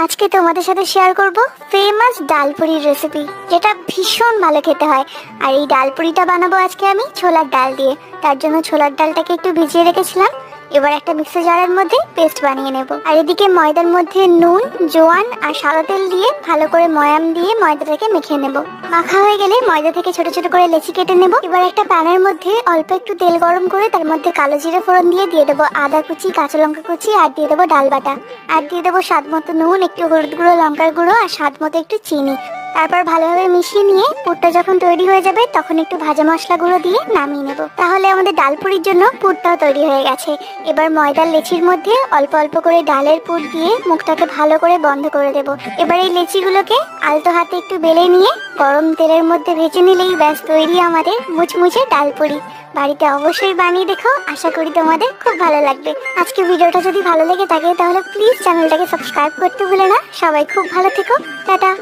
আজকে তোমাদের সাথে শেয়ার করব ফেমাস ডালপুরির রেসিপি, যেটা ভীষণ ভালো খেতে হয়। আর এই ডালপুরিটা বানাবো আজকে আমি ছোলার ডাল দিয়ে। তার জন্য ছোলার ডালটাকে একটু ভিজিয়ে রেখেছিলাম। এবার একটা মিক্সার জারের মধ্যে পেস্ট বানিয়ে নেব। আর এদিকে ময়দার মধ্যে নুন, জোয়ান আর সাদা তেল দিয়ে ভালো করে ময়াম দিয়ে ময়দাটাকে মেখে নেব। মাখা হয়ে গেলে ময়দা থেকে ছোট ছোট করে লেচি কেটে নেব। এবার একটা প্যানের মধ্যে অল্প একটু তেল গরম করে তার মধ্যে কালো জিরে ফোড়ন দিয়ে দেবো আদা কুচি, কাঁচা লঙ্কা কুচি, আর দিয়ে দেবো ডাল বাটা। আর দিয়ে দেবো স্বাদ মতো নুন, একটু হলুদ গুঁড়ো, লঙ্কার গুঁড়ো আর স্বাদ মতো একটু চিনি। তারপর ভালোভাবে মিশিয়ে নিয়ে পুরটা যখন তৈরি হয়ে যাবে তখন একটু ভাজা মশলা গুঁড়ো দিয়ে নামিয়ে নেব। তাহলে আমাদের ডালপুরির জন্য পুরটাও তৈরি হয়ে গেছে। এবার ময়দার লেচির মধ্যে অল্প অল্প করে ডালের পুর দিয়ে মুখটাকে ভালো করে বন্ধ করে দেব। এবার এই লেচিগুলোকে আলতো হাতে একটু বেলে নিয়ে গরম তেলের মধ্যে ভেজে নিলেই ব্যাস তৈরি আমাদের মুচমুচে ডালপুরি। বাড়িতে অবশ্যই বানিয়ে দেখো, আশা করি তোমাদের খুব ভালো লাগবে। আজকে ভিডিওটা যদি ভালো লেগে থাকে তাহলে প্লিজ চ্যানেলটাকে সাবস্ক্রাইব করতে ভুলে না। সবাই খুব ভালো থেকো, টাটা।